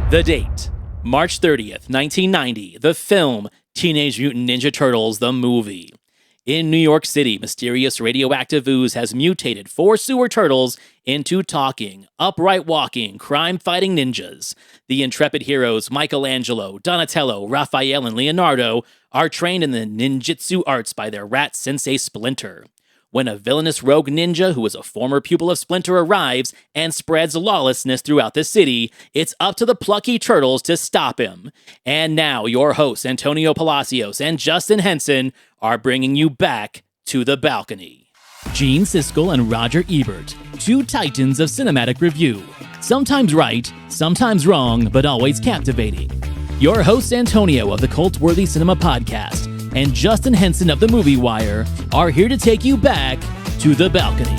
The date, March 30th, 1990, the film Teenage Mutant Ninja Turtles, the movie. In New York City, mysterious radioactive ooze has mutated 4 sewer turtles into talking, upright walking, crime-fighting ninjas. The intrepid heroes Michelangelo, Donatello, Raphael, and Leonardo are trained in the ninjutsu arts by their rat sensei Splinter. When a villainous rogue ninja who is a former pupil of Splinter arrives and spreads lawlessness throughout the city, it's up to the plucky turtles to stop him. And now your hosts, Antonio Palacios and Justin Henson, are bringing you back to the balcony. Gene Siskel and Roger Ebert, two titans of cinematic review. Sometimes right, sometimes wrong, but always captivating. Your hosts, Antonio of the Cult-Worthy Cinema Podcast and Justin Henson of the Movie Wire, are here to take you back to the balcony.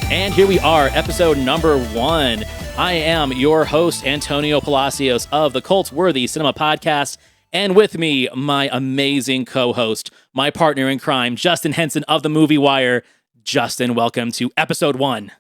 And here we are, episode number 1. I am your host, Antonio Palacios of the Cult-Worthy Cinema Podcast, and with me, my amazing co-host, my partner in crime, Justin Henson of the Movie Wire. Justin, welcome to episode 1.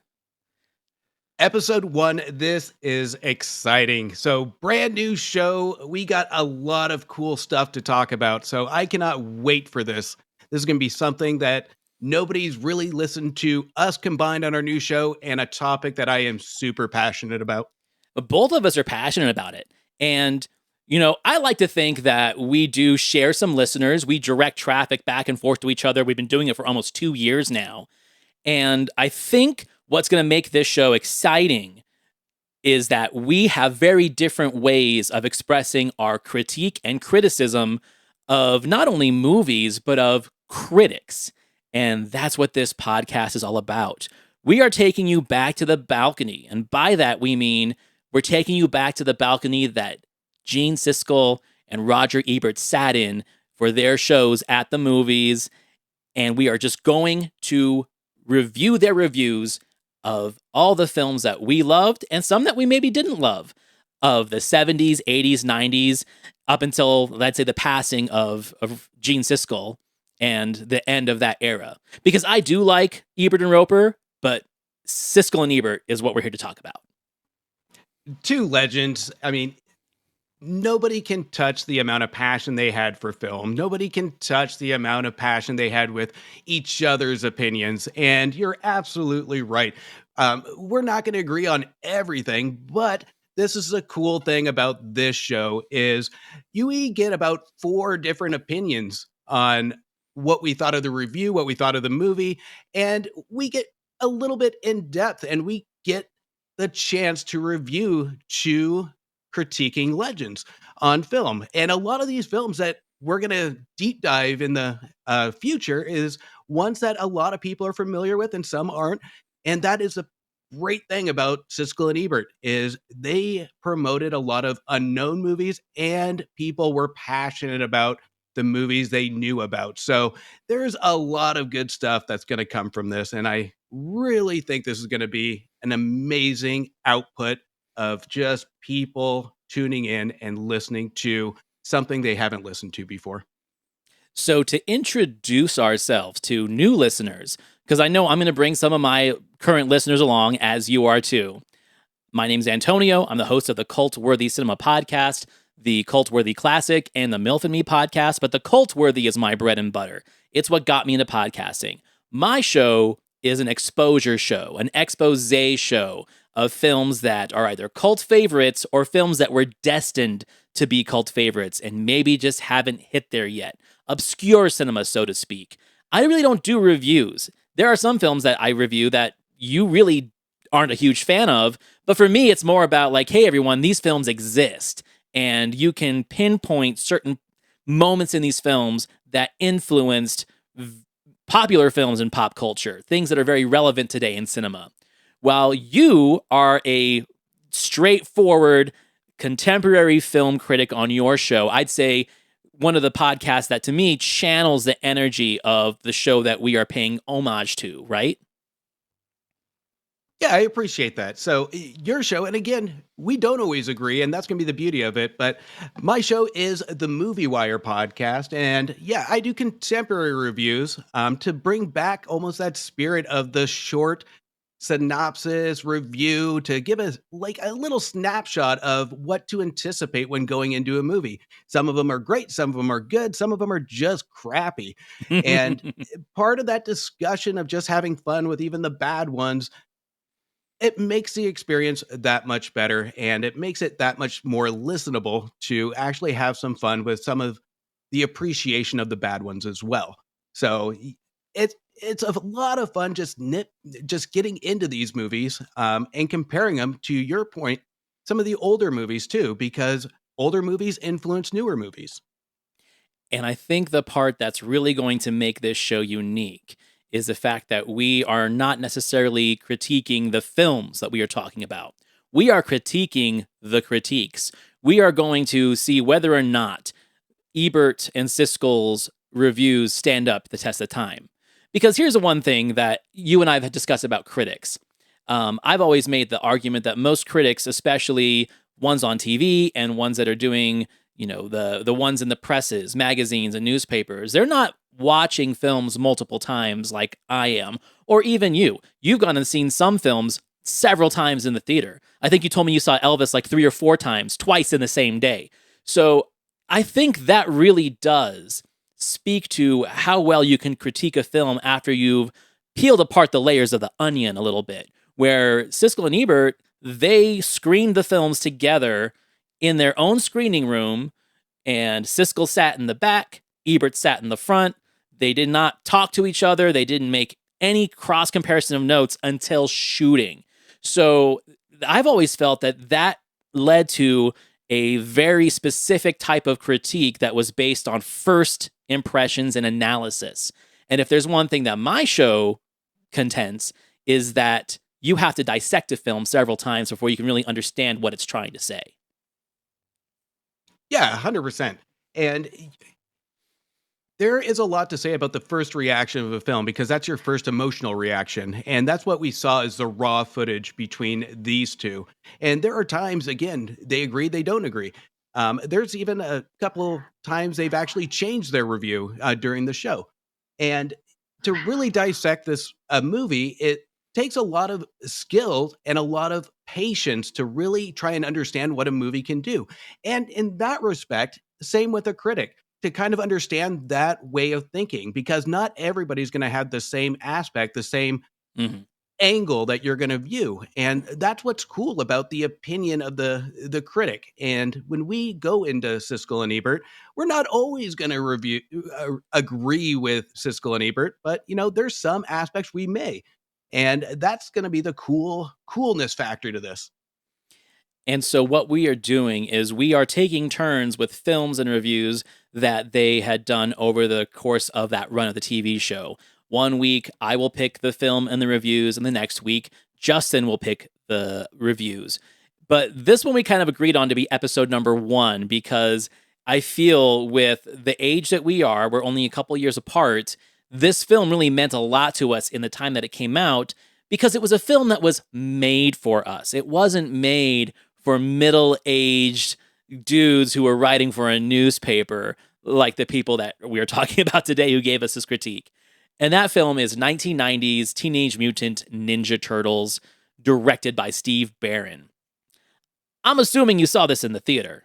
Episode 1, this is exciting. So, brand new show. We got a lot of cool stuff to talk about, so I cannot wait for this. This is going to be something that nobody's really listened to us combined on our new show, and a topic that I am super passionate about. Both of us are passionate about it. And, you know, I like to think that we do share some listeners. We direct traffic back and forth to each other. We've been doing it for almost 2 years now. And I think what's going to make this show exciting is that we have very different ways of expressing our critique and criticism of not only movies, but of critics. And that's what this podcast is all about. We are taking you back to the balcony. And by that, we mean we're taking you back to the balcony that Gene Siskel and Roger Ebert sat in for their shows at the movies. And we are just going to review their reviews of all the films that we loved and some that we maybe didn't love of the 70s, 80s, 90s, up until, let's say, the passing of Gene Siskel and the end of that era. Because I do like Ebert and Roper, but Siskel and Ebert is what we're here to talk about. Two legends. I mean, nobody can touch the amount of passion they had for film. Nobody can touch the amount of passion they had with each other's opinions. And you're absolutely right. We're not going to agree on everything, but this is the cool thing about this show is you get about 4 different opinions on what we thought of the review, what we thought of the movie, and we get a little bit in depth and we get the chance to review 2 critiquing legends on film. And a lot of these films that we're going to deep dive in the future is ones that a lot of people are familiar with and some aren't. And that is the great thing about Siskel and Ebert is they promoted a lot of unknown movies and people were passionate about the movies they knew about. So there's a lot of good stuff that's going to come from this. And I really think this is going to be an amazing output of just people tuning in and listening to something they haven't listened to before. So to introduce ourselves to new listeners, because I know I'm going to bring some of my current listeners along, as you are too. My name's Antonio. I'm the host of the Cult-Worthy Cinema Podcast, the Cult-Worthy Classic, and the MILF and Me podcast, but the Cult-Worthy is my bread and butter. It's what got me into podcasting. My show is an exposure show, an expose show of films that are either cult favorites or films that were destined to be cult favorites and maybe just haven't hit there yet. Obscure cinema, so to speak. I really don't do reviews. There are some films that I review that you really aren't a huge fan of, but for me, it's more about like, hey, everyone, these films exist. And you can pinpoint certain moments in these films that influenced popular films in pop culture, things that are very relevant today in cinema. While you are a straightforward contemporary film critic on your show, I'd say one of the podcasts that to me channels the energy of the show that we are paying homage to, right? Yeah, I appreciate that. So, your show, and again, we don't always agree, and that's going to be the beauty of it. But my show is the Movie Wire podcast. And yeah, I do contemporary reviews to bring back almost that spirit of the short synopsis review to give us like a little snapshot of what to anticipate when going into a movie. Some of them are great, some of them are good, some of them are just crappy. And part of that discussion of just having fun with even the bad ones, it makes the experience that much better, and it makes it that much more listenable to actually have some fun with some of the appreciation of the bad ones as well. So it's a lot of fun just getting into these movies and comparing them to your point, some of the older movies too, because older movies influence newer movies. And I think the part that's really going to make this show unique is the fact that we are not necessarily critiquing the films that we are talking about. We are critiquing the critiques. We are going to see whether or not Ebert and Siskel's reviews stand up the test of time. Because here's the one thing that you and I have discussed about critics. I've always made the argument that most critics, especially ones on TV and ones that are doing, the ones in the presses, magazines, and newspapers, they're not watching films multiple times like I am, or even you. You've gone and seen some films several times in the theater. I think you told me you saw Elvis like 3 or 4 times, twice in the same day. So I think that really does speak to how well you can critique a film after you've peeled apart the layers of the onion a little bit. Where Siskel and Ebert, they screened the films together in their own screening room, and Siskel sat in the back, Ebert sat in the front. They did not talk to each other. They didn't make any cross comparison of notes until shooting. So I've always felt that that led to a very specific type of critique that was based on first impressions and analysis. And if there's one thing that my show contends, is that you have to dissect a film several times before you can really understand what it's trying to say. Yeah, 100%. And there is a lot to say about the first reaction of a film because that's your first emotional reaction. And that's what we saw as the raw footage between these two. And there are times, again, they agree, they don't agree. There's even a couple times they've actually changed their review during the show. And to really dissect this movie, it takes a lot of skill and a lot of patience to really try and understand what a movie can do. And in that respect, same with a critic to kind of understand that way of thinking because not everybody's going to have the same aspect, the same Mhm. angle that you're going to view. And that's what's cool about the opinion of the critic. And when we go into Siskel and Ebert, we're not always going to review agree with Siskel and Ebert, but there's some aspects we may. And that's going to be the coolness factor to this. And so, what we are doing is we are taking turns with films and reviews that they had done over the course of that run of the TV show. One week, I will pick the film and the reviews, and the next week, Justin will pick the reviews. But this one we kind of agreed on to be episode number 1 because I feel with the age that we are, we're only a couple years apart. This film really meant a lot to us in the time that it came out because it was a film that was made for us. It wasn't made for middle-aged dudes who were writing for a newspaper like the people that we are talking about today who gave us this critique. And that film is 1990's Teenage Mutant Ninja Turtles, directed by Steve Barron. I'm assuming you saw this in the theater.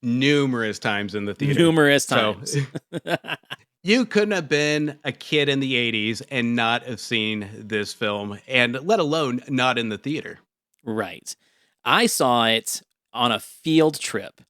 Numerous times in the theater. Numerous So times. you couldn't have been a kid in the 80s and not have seen this film, and let alone not in the theater. Right. I saw it on a field trip.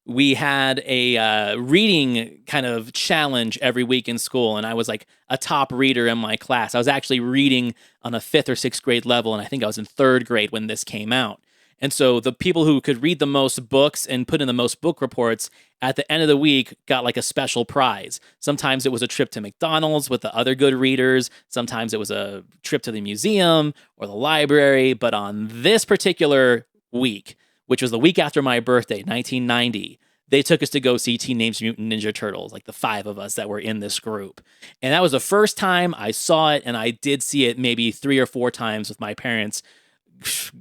We had a reading kind of challenge every week in school, and I was like a top reader in my class. I was actually reading on a 5th or 6th grade level, and I think I was in 3rd grade when this came out. And so the people who could read the most books and put in the most book reports at the end of the week got like a special prize. Sometimes it was a trip to McDonald's with the other good readers. Sometimes it was a trip to the museum or the library. But on this particular week, which was the week after my birthday, 1990, they took us to go see Teenage Mutant Ninja Turtles, like the five of us that were in this group. And that was the first time I saw it, and I did see it maybe 3 or 4 times with my parents.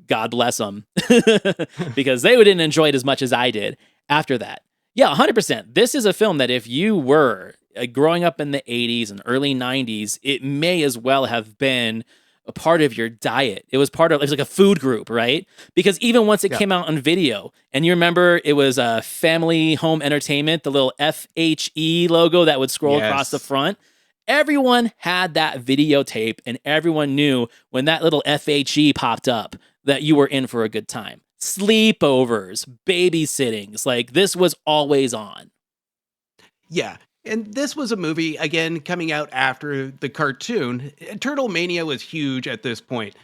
God bless them, because they didn't enjoy it as much as I did after that. Yeah, 100%. This is a film that if you were growing up in the 80s and early 90s, it may as well have been a part of your diet. It was like a food group, right? Because even once it Yeah. came out on video, and you remember it was a family home entertainment, the little FHE logo that would scroll across the Yes. front. Everyone had that videotape, and everyone knew when that little FHE popped up that you were in for a good time. Sleepovers, babysittings, like this was always on. Yeah. And this was a movie, again, coming out after the cartoon. Turtle Mania was huge at this point.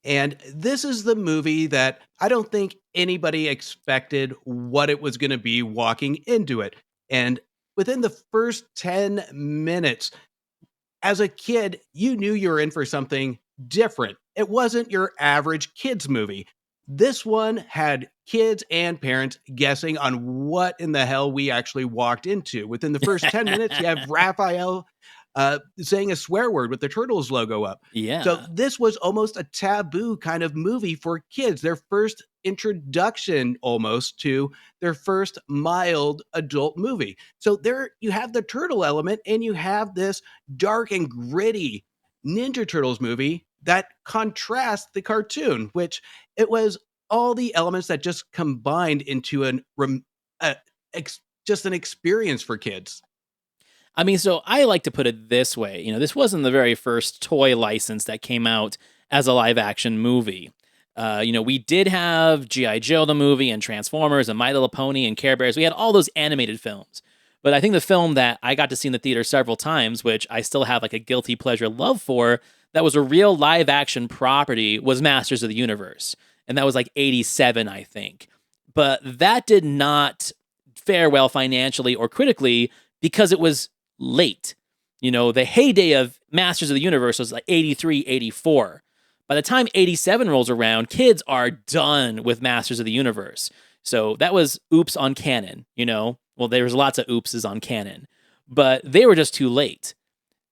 And this is the movie that I don't think anybody expected what it was going to be walking into it. And within the first 10 minutes, as a kid, you knew you were in for something different. It wasn't your average kids movie. This one had kids and parents guessing on what in the hell we actually walked into. Within the first 10 minutes, you have Raphael saying a swear word with the Turtles logo up. So Yeah. this was almost a taboo kind of movie for kids, their first introduction almost to their first mild adult movie. So there you have the turtle element and you have this dark and gritty Ninja Turtles movie that contrasts the cartoon, which it was all the elements that just combined into uh, just an experience for kids. I mean, so I like to put it this way. This wasn't the very first toy license that came out as a live action movie. We did have G.I. Joe, the movie, and Transformers, and My Little Pony, and Care Bears. We had all those animated films. But I think the film that I got to see in the theater several times, which I still have like a guilty pleasure love for, that was a real live action property, was Masters of the Universe. And that was like 87, I think. But that did not fare well financially or critically because it was late. The heyday of Masters of the Universe was like 83, 84. By the time 87 rolls around, kids are done with Masters of the Universe. So that was oops on canon. Well, there was lots of oopses on canon, but they were just too late.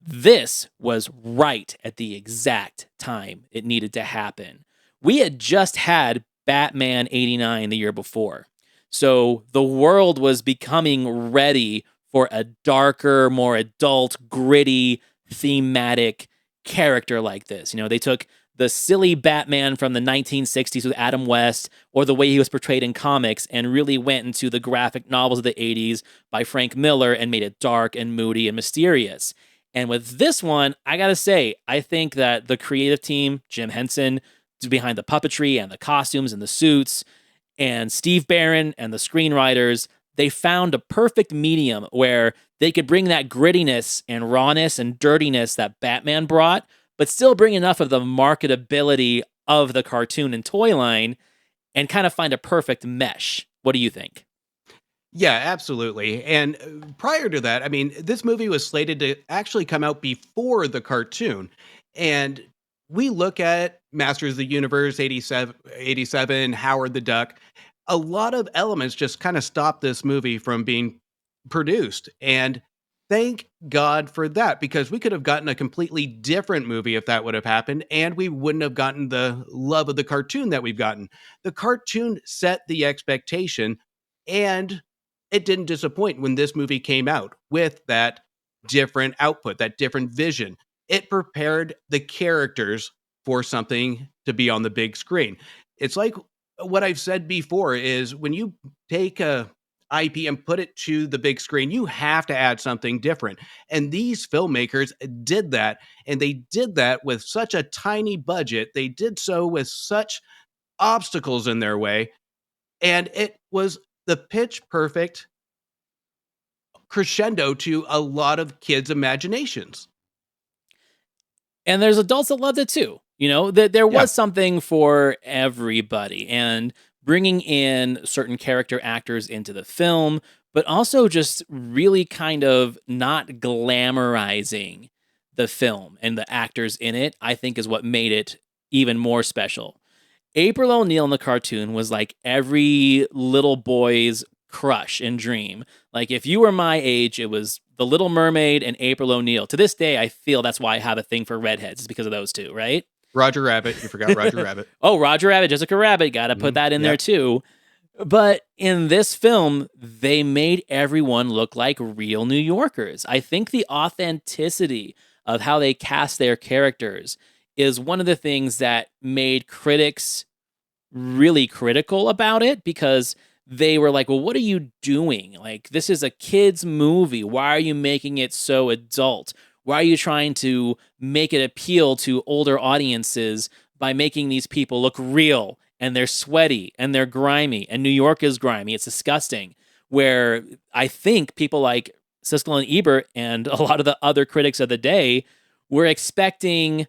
This was right at the exact time it needed to happen. We had just had Batman 89 the year before. So the world was becoming ready for a darker, more adult, gritty, thematic character like this. They took the silly Batman from the 1960s with Adam West, or the way he was portrayed in comics, and really went into the graphic novels of the 80s by Frank Miller and made it dark and moody and mysterious. And with this one, I gotta say, I think that the creative team, Jim Henson, behind the puppetry and the costumes and the suits, and Steve Barron and the screenwriters, they found a perfect medium where they could bring that grittiness and rawness and dirtiness that Batman brought, but still bring enough of the marketability of the cartoon and toy line and kind of find a perfect mesh. What do you think? Yeah, absolutely. And prior to that, I mean, this movie was slated to actually come out before the cartoon. And we look at Masters of the Universe 87, Howard the Duck. A lot of elements just kind of stopped this movie from being produced. And thank God for that, because we could have gotten a completely different movie if that would have happened. And we wouldn't have gotten the love of the cartoon that we've gotten. The cartoon set the expectation. And it didn't disappoint when this movie came out with that different output, that different vision. It prepared the characters for something to be on the big screen. It's like what I've said before is when you take a IP and put it to the big screen, you have to add something different. And these filmmakers did that. And they did that with such a tiny budget. They did so with such obstacles in their way. And it was the pitch perfect crescendo to a lot of kids' imaginations. And there's adults that loved it too. There Yeah. was something for everybody, and bringing in certain character actors into the film, but also just really kind of not glamorizing the film and the actors in it, I think is what made it even more special. April O'Neil in the cartoon was like every little boy's crush and dream. Like if you were my age, it was The Little Mermaid and April O'Neil. To this day, I feel that's why I have a thing for redheads, is because of those two, right? Roger Rabbit. You forgot Roger Rabbit. Oh, Roger Rabbit, Jessica Rabbit, got to put that in there Yep. too. But in this film, they made everyone look like real New Yorkers. I think the authenticity of how they cast their characters is one of the things that made critics really critical about it, because they were like, well, what are you doing? Like, this is a kid's movie. Why are you making it so adult? Why are you trying to make it appeal to older audiences by making these people look real, and they're sweaty and they're grimy, and New York is grimy? It's disgusting. Where I think people like Siskel and Ebert and a lot of the other critics of the day were expecting,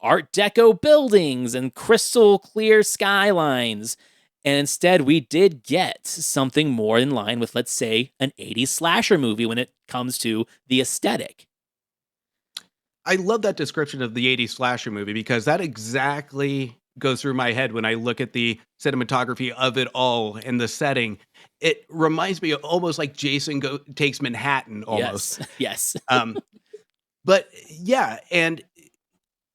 Art Deco buildings and crystal clear skylines. And instead, we did get something more in line with, let's say, an 80s slasher movie when it comes to the aesthetic. I love that description of the 80s slasher movie because that exactly goes through my head when I look at the cinematography of it all and the setting. It reminds me of almost like Takes Manhattan almost. Yes, yes. But yeah, and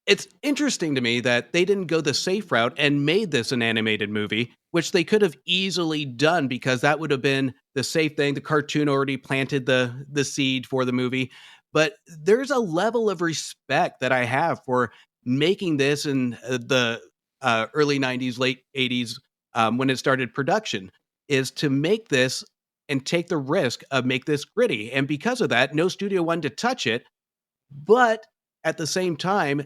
it's interesting to me that they didn't go the safe route and made this an animated movie, which they could have easily done because that would have been the safe thing. The cartoon already planted the seed for the movie. But there's a level of respect that I have for making this in the early 90s, late 80s, when it started production, is to make this and take the risk of make this gritty. And because of that, no studio wanted to touch it. But at the same time,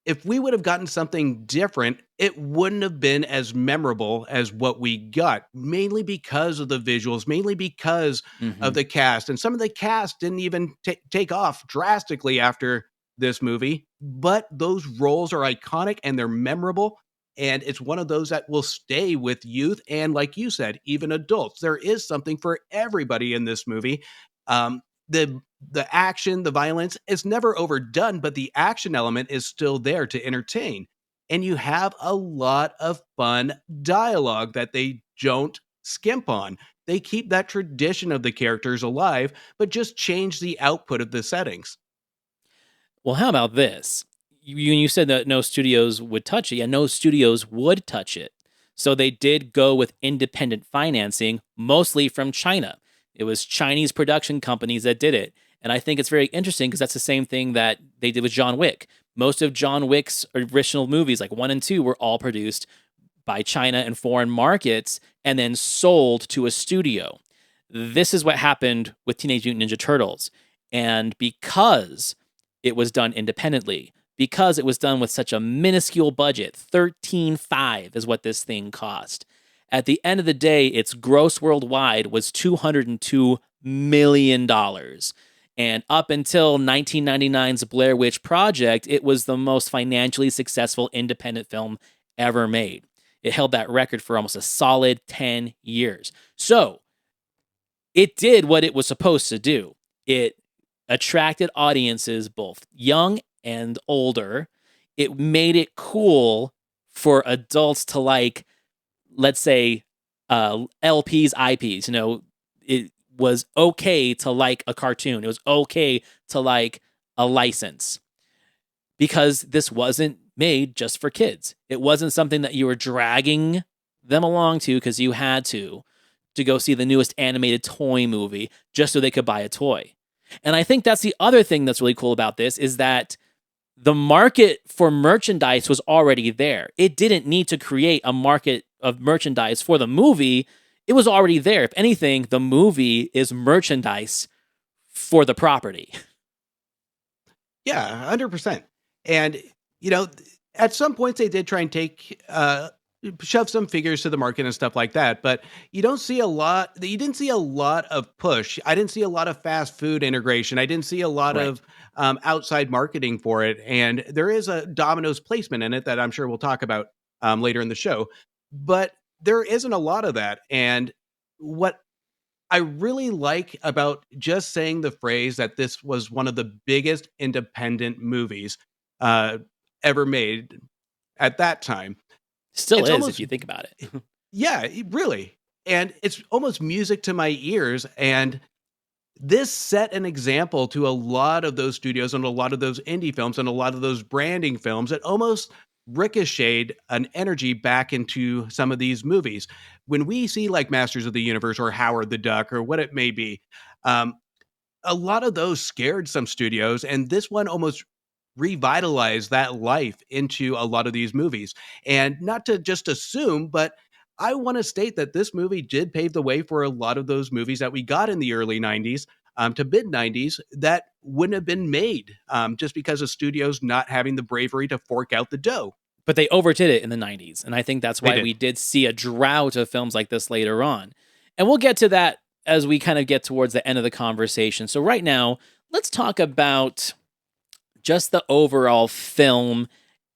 if we would have gotten something different, it wouldn't have been as memorable as what we got, mainly because of the visuals, mainly because of Hmm. the cast. And some of the cast didn't even take off drastically after this movie, but those roles are iconic and they're memorable. And it's one of those that will stay with youth. And like you said, even adults, there is something for everybody in this movie. Um, the action, the violence is never overdone, but the action element is still there to entertain. And you have a lot of fun dialogue that they don't skimp on. They keep that tradition of the characters alive, but just change the output of the settings. Well, how about this? You said that no studios would touch it. Yeah, no studios would touch it. So they did go with independent financing, mostly from China. It was Chinese production companies that did it. And I think it's very interesting because that's the same thing that they did with John Wick. Most of John Wick's original movies, like 1 and 2, were all produced by China and foreign markets and then sold to a studio. This is what happened with Teenage Mutant Ninja Turtles. And because it was done independently, because it was done with such a minuscule budget, 13.5 is what this thing cost. At the end of the day, its gross worldwide was $202 million. And up until 1999's Blair Witch Project, it was the most financially successful independent film ever made. It held that record for almost a solid 10 years. So it did what it was supposed to do. It attracted audiences, both young and older. It made it cool for adults to like, let's say, LPs, IPs. It was okay to like a cartoon. It was okay to like a license because this wasn't made just for kids. It wasn't something that you were dragging them along to because you had to go see the newest animated toy movie just so they could buy a toy. And I think that's the other thing that's really cool about this is that the market for merchandise was already there. It didn't need to create a market of merchandise for the movie. It was already there. If anything, the movie is merchandise for the property. Yeah, 100%. And, you know, at some points they did try and shove some figures to the market and stuff like that, but you didn't see a lot of push. I didn't see a lot of fast food integration. I didn't see a lot Right. of outside marketing for it. And there is a Domino's placement in it that I'm sure we'll talk about later in the show, but there isn't a lot of that. And what I really like about just saying the phrase that this was one of the biggest independent movies uh, ever made at that time. Still It's is if almost you think about it. yeah, really. and it's almost music to my ears. And this set an example to a lot of those studios and a lot of those indie films and a lot of those branding films that almost ricocheted an energy back into some of these movies. When we see like Masters of the Universe or Howard the Duck or what it may be, um, a lot of those scared some studios, and this one almost revitalized that life into a lot of these movies. And not to just assume, but I want to state that this movie did pave the way for a lot of those movies that we got in the early 90s to mid 90s that wouldn't have been made just because of studios not having the bravery to fork out the dough. But they overdid it in the 90s. And I think that's They why did. we did see a drought of films like this later on. And we'll get to that as we kind of get towards the end of the conversation. So, right now, let's talk about just the overall film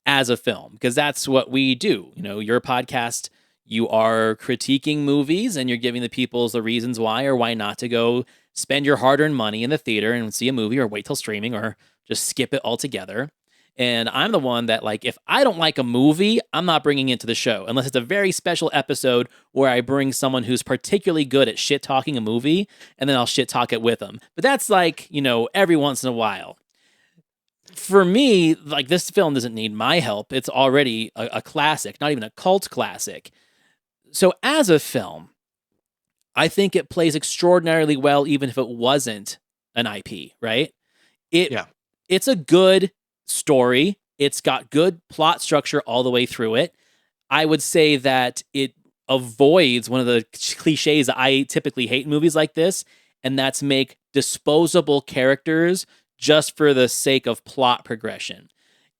as a film, because that's what we do. You know, your podcast, you are critiquing movies and you're giving the people the reasons why or why not to go spend your hard earned money in the theater and see a movie or wait till streaming or just skip it altogether. And I'm the one that, like, if I don't like a movie, I'm not bringing it to the show unless it's a very special episode where I bring someone who's particularly good at shit talking a movie and then I'll shit talk it with them. But that's like, every once in a while. For me, like, this film doesn't need my help. It's already a classic, not even a cult classic. So as a film, I think it plays extraordinarily well, even if it wasn't an IP, right? It Yeah. it's a good story. It's got good plot structure all the way through it. I would say that it avoids one of the cliches that I typically hate in movies like this, and that's make disposable characters just for the sake of plot progression.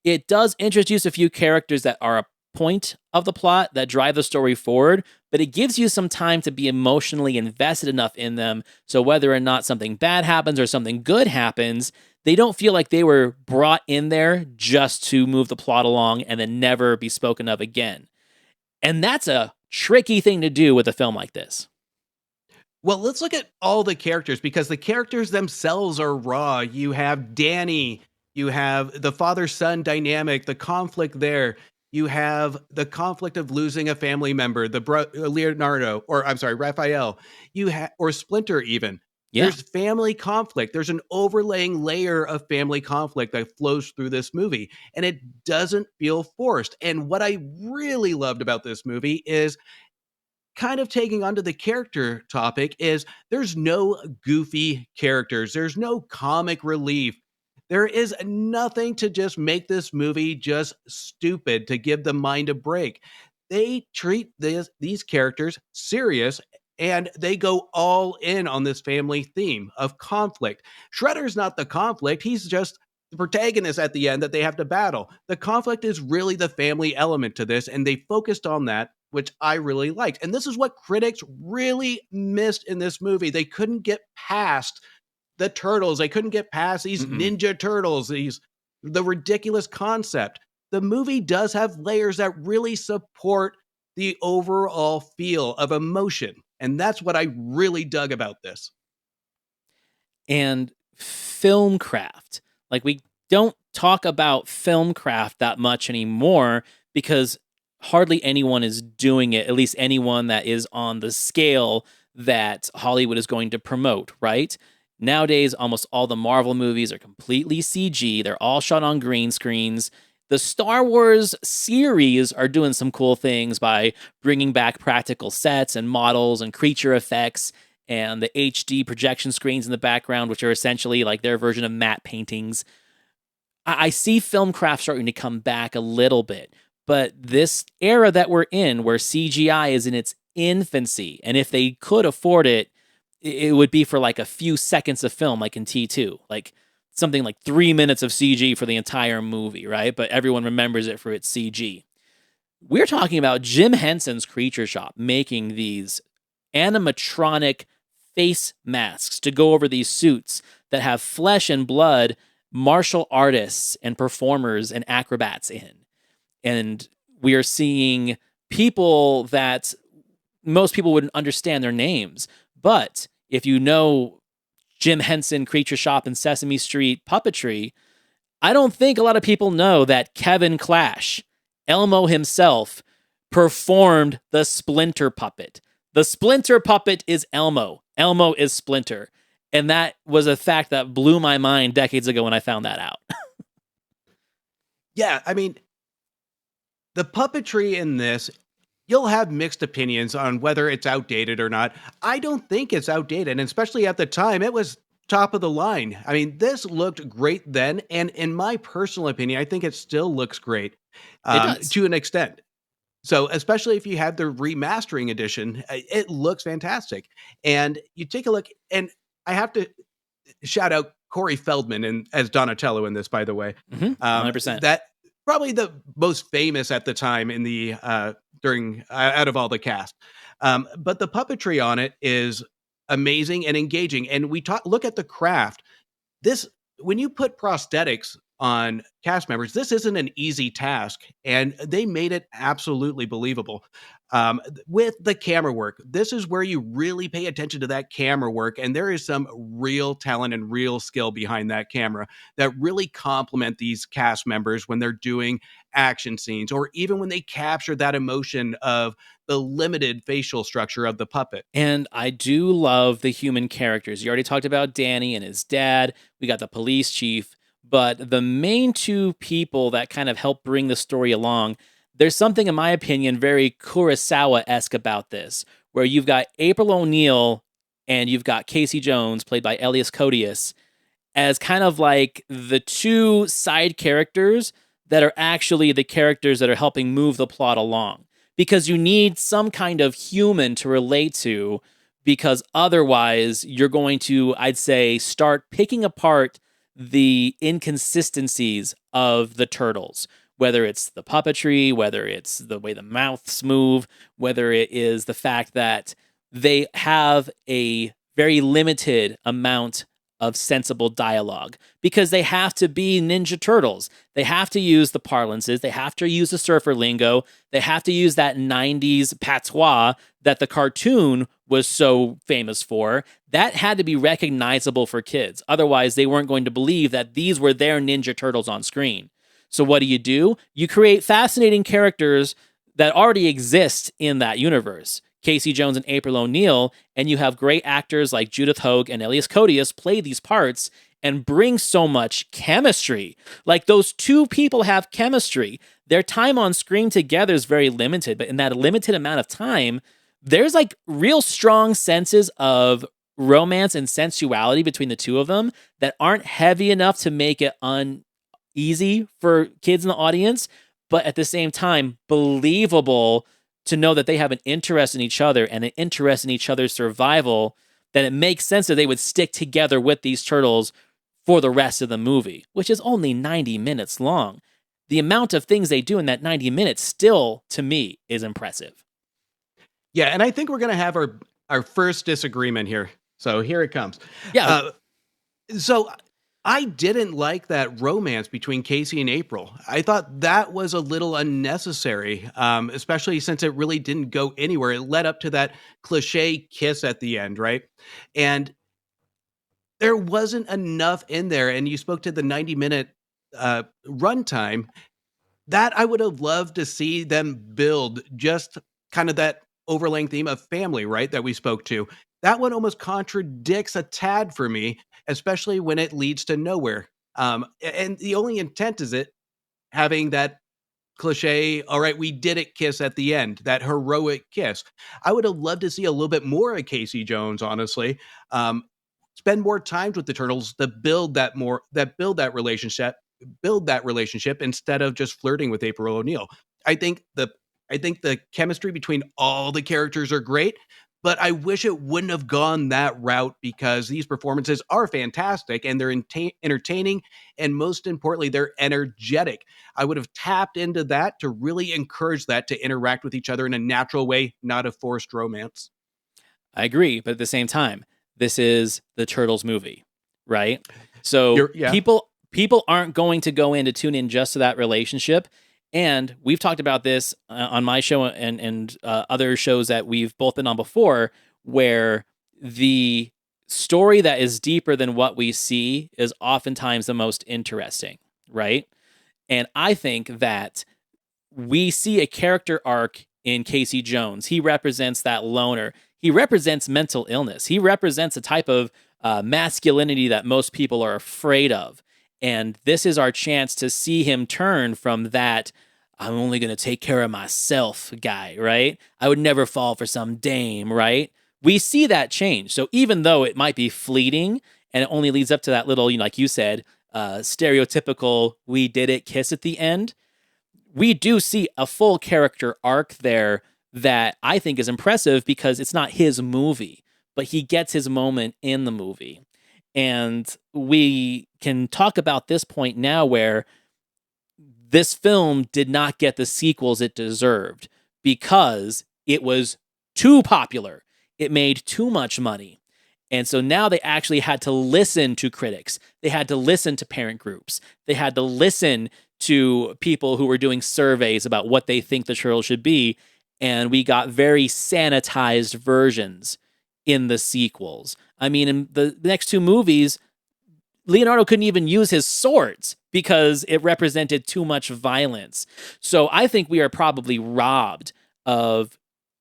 It does introduce a few characters that are a point of the plot that drive the story forward, but it gives you some time to be emotionally invested enough in them. So whether or not something bad happens or something good happens, they don't feel like they were brought in there just to move the plot along and then never be spoken of again. And that's a tricky thing to do with a film like this. Well, let's look at all the characters because the characters themselves are raw. You have Danny, you have the father son dynamic, the conflict there. You have the conflict of losing a family member, Leonardo, or I'm sorry, Raphael. Or Splinter even. Yeah. There's family conflict. There's an overlaying layer of family conflict that flows through this movie, and it doesn't feel forced. And what I really loved about this movie is kind of taking onto the character topic is there's no goofy characters. There's no comic relief. There is nothing to just make this movie just stupid to give the mind a break. They treat these characters serious and they go all in on this family theme of conflict. Shredder's not the conflict. He's just the protagonist at the end that they have to battle. The conflict is really the family element to this, and they focused on that, which I really liked. And this is what critics really missed in this movie. They couldn't get past the turtles. They couldn't get past these Mm-mm. ninja turtles, the ridiculous concept. The movie does have layers that really support the overall feel of emotion. And that's what I really dug about this. And film craft. Like, we don't talk about film craft that much anymore because hardly anyone is doing it, at least anyone that is on the scale that Hollywood is going to promote, right? Nowadays, almost all the Marvel movies are completely CG. They're all shot on green screens. The Star Wars series are doing some cool things by bringing back practical sets and models and creature effects and the HD projection screens in the background, which are essentially like their version of matte paintings. I see film craft starting to come back a little bit, but this era that we're in, where CGI is in its infancy, and if they could afford it, it would be for like a few seconds of film, like in T2, like something like 3 minutes of CG for the entire movie, right? But everyone remembers it for its CG. We're talking about Jim Henson's Creature Shop making these animatronic face masks to go over these suits that have flesh and blood martial artists and performers and acrobats in. And we are seeing people that most people wouldn't understand their names. But if you know Jim Henson, Creature Shop, and Sesame Street puppetry, I don't think a lot of people know that Kevin Clash, Elmo himself, performed the Splinter puppet. The Splinter puppet is Elmo. Elmo is Splinter. And that was a fact that blew my mind decades ago when I found that out. Yeah, I mean, the puppetry in this, you'll have mixed opinions on whether it's outdated or not. I don't think it's outdated, and especially at the time, it was top of the line. I mean, this looked great then, and in my personal opinion, I think it still looks great It does. to an extent. So, especially if you have the remastering edition, it looks fantastic. And you take a look, and I have to shout out Corey Feldman and as Donatello in this, by the way. 100%. That probably the most famous at the time in the during out of all the cast. But the puppetry on it is amazing and engaging. And we talk look at the craft. This when you put prosthetics on cast members, this isn't an easy task, and they made it absolutely believable. With the camera work, this is where you really pay attention to that camera work, and there is some real talent and real skill behind that camera that really complement these cast members when they're doing action scenes, or even when they capture that emotion of the limited facial structure of the puppet. And I do love the human characters. You already talked about Danny and his dad. We got the police chief. But the main two people that kind of help bring the story along, there's something, in my opinion, very Kurosawa esque about this, where you've got April O'Neil and you've got Casey Jones, played by Elias Koteas, as kind of like the two side characters that are actually the characters that are helping move the plot along. Because you need some kind of human to relate to, because otherwise you're going to, I'd say, start picking apart the inconsistencies of the turtles. Whether it's the puppetry, whether it's the way the mouths move, whether it is the fact that they have a very limited amount of sensible dialogue because they have to be Ninja Turtles. They have to use the parlances, they have to use the surfer lingo, they have to use that 90s patois that the cartoon was so famous for. That had to be recognizable for kids. Otherwise, they weren't going to believe that these were their Ninja Turtles on screen. So what do? You create fascinating characters that already exist in that universe. Casey Jones and April O'Neil, and you have great actors like Judith Hogue and Elias Koteas play these parts and bring so much chemistry. Like those two people have chemistry. Their time on screen together is very limited, but in that limited amount of time, there's like real strong senses of romance and sensuality between the two of them that aren't heavy enough to make it uneasy for kids in the audience, but at the same time, believable to know that they have an interest in each other and an interest in each other's survival, then it makes sense that they would stick together with these turtles for the rest of the movie, which is only 90 minutes long. The amount of things they do in that 90 minutes still, to me, is impressive. Yeah, and I think we're gonna have our first disagreement here. So here it comes. Yeah, So I didn't like that romance between Casey and April. I thought that was a little unnecessary, especially since it really didn't go anywhere. It led up to that cliche kiss at the end, right? And there wasn't enough in there. And you spoke to the 90-minute runtime. That I would have loved to see them build just kind of that overlaying theme of family, right? That we spoke to. That one almost contradicts a tad for me, especially when it leads to nowhere. And the only intent is it having that cliche, all right, we did it kiss at the end, that heroic kiss. I would have loved to see a little bit more of Casey Jones, honestly. Spend more time with the turtles to build that relationship instead of just flirting with April O'Neil. I think the I think the chemistry between all the characters are great, but I wish it wouldn't have gone that route because these performances are fantastic and they're entertaining, and most importantly, they're energetic. I would have tapped into that to really encourage that to interact with each other in a natural way, not a forced romance. I agree, but at the same time, this is the Turtles movie, right? So Yeah. people aren't going to go in to tune in just to that relationship. And we've talked about this on my show and other shows that we've both been on before, where the story that is deeper than what we see is oftentimes the most interesting, right? And I think that we see a character arc in Casey Jones. He represents that loner. He represents mental illness. He represents a type of masculinity that most people are afraid of. And this is our chance to see him turn from that I'm only going to take care of myself guy, right? I would never fall for some dame, right? We see that change. So even though it might be fleeting and it only leads up to that little, like you said, stereotypical we did it kiss at the end, we do see a full character arc there that I think is impressive because it's not his movie, but he gets his moment in the movie. And we can talk about this point now where this film did not get the sequels it deserved because it was too popular. It made too much money. And so now they actually had to listen to critics. They had to listen to parent groups. They had to listen to people who were doing surveys about what they think the turtle should be. And we got very sanitized versions in the sequels. I mean, in the next two movies, Leonardo couldn't even use his swords because it represented too much violence. So I think we are probably robbed of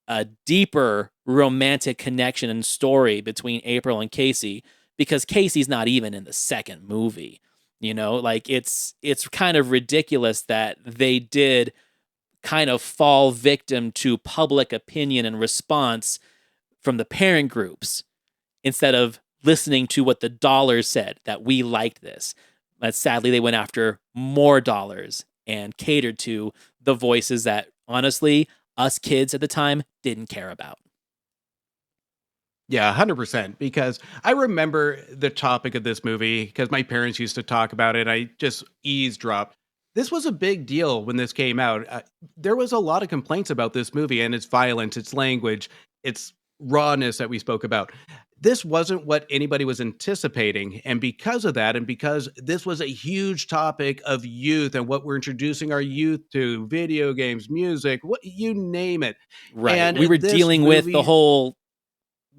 a deeper romantic connection and story between April and Casey because Casey's not even in the second movie. Like it's kind of ridiculous that they did kind of fall victim to public opinion and response from the parent groups instead of listening to what the dollars said that we liked this. But sadly, they went after more dollars and catered to the voices that honestly us kids at the time didn't care about. Yeah, 100%. Because I remember the topic of this movie because my parents used to talk about it. I just eavesdropped. This was a big deal when this came out. There was a lot of complaints about this movie and its violence, its language, its rawness that we spoke about. This wasn't what anybody was anticipating. And because of that, and because this was a huge topic of youth and what we're introducing our youth to video games, music, what you name it. Right. And We were this dealing with the movie, whole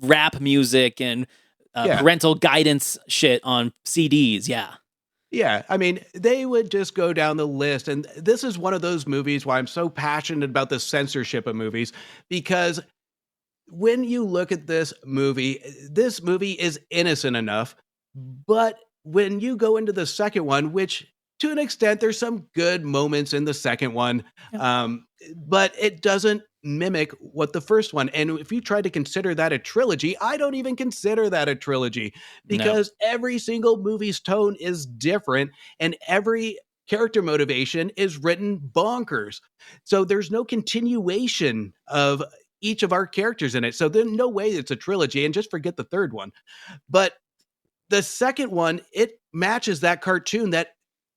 rap music and yeah. parental guidance shit on CDs. Yeah. Yeah, I mean, they would just go down the list. And this is one of those movies why I'm so passionate about the censorship of movies because when you look at this movie is innocent enough. But when you go into the second one, which to an extent, there's some good moments in the second one, Yeah. but it doesn't mimic what the first one. And if you try to consider that a trilogy, I don't even consider that a trilogy No. because every single movie's tone is different and every character motivation is written bonkers. So there's no continuation of each of our characters in it. So there's no way it's a trilogy and just forget the third one. But the second one, it matches that cartoon that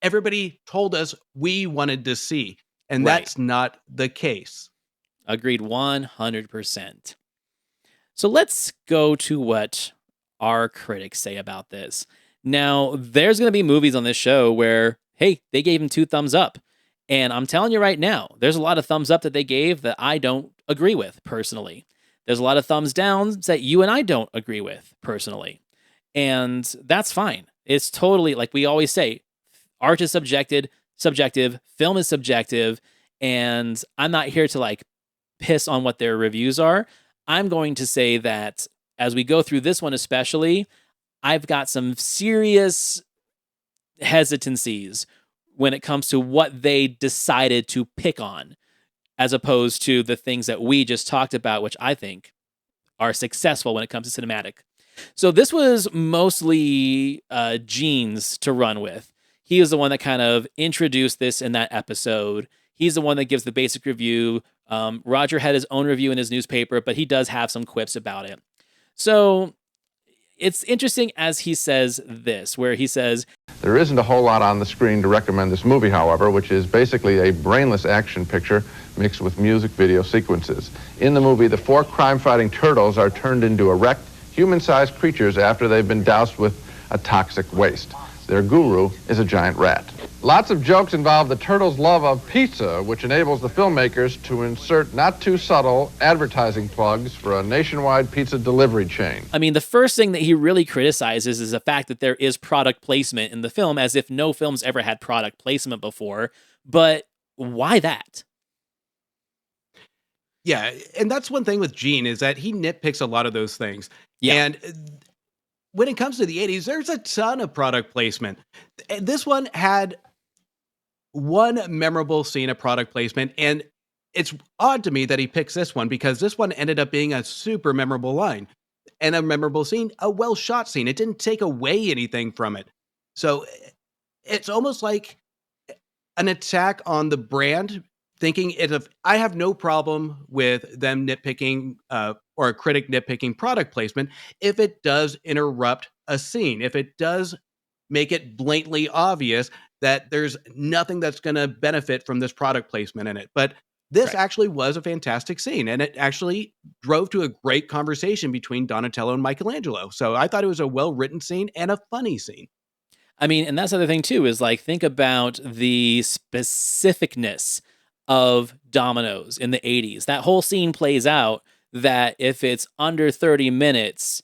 everybody told us we wanted to see, and Right. that's not the case. Agreed 100%. So let's go to what our critics say about this. Now, there's going to be movies on this show where, hey, they gave him 2 thumbs up. And I'm telling you right now, there's a lot of thumbs up that they gave that I don't agree with personally. There's a lot of thumbs downs that you and I don't agree with personally. And that's fine. It's totally like we always say, art is subjective, film is subjective, and I'm not here to like piss on what their reviews are. I'm going to say that as we go through this one especially, I've got some serious hesitancies when it comes to what they decided to pick on as opposed to the things that we just talked about, which I think are successful when it comes to cinematic. So this was mostly Gene's to run with. He was the one that kind of introduced this in that episode. He's the one that gives the basic review. Roger had his own review in his newspaper, but he does have some quips about it. So it's interesting as he says this, where he says, There isn't a whole lot on the screen to recommend this movie, however, which is basically a brainless action picture mixed with music video sequences. In the movie, the 4 crime-fighting turtles are turned into erect, human-sized creatures after they've been doused with a toxic waste. Their guru is a giant rat. Lots of jokes involve the turtles' love of pizza, which enables the filmmakers to insert not too subtle advertising plugs for a nationwide pizza delivery chain. I mean, the first thing that he really criticizes is the fact that there is product placement in the film, as if no film's ever had product placement before. But why that? Yeah, and that's one thing with Gene is that he nitpicks a lot of those things. Yeah, And when it comes to the 80s, there's a ton of product placement. And this one had one memorable scene of product placement, and it's odd to me that he picks this one because this one ended up being a super memorable line and a memorable scene, a well shot scene. It didn't take away anything from it. So it's almost like an attack on the brand, thinking it of I have no problem with them nitpicking or a critic nitpicking product placement if it does interrupt a scene, if it does make it blatantly obvious that there's nothing that's going to benefit from this product placement in it. But this right. actually was a fantastic scene, and it actually drove to a great conversation between Donatello and Michelangelo. So I thought it was a well written scene and a funny scene. I mean, and that's the other thing too is like think about the specificness of Domino's in the 80s. That whole scene plays out that if it's under 30 minutes,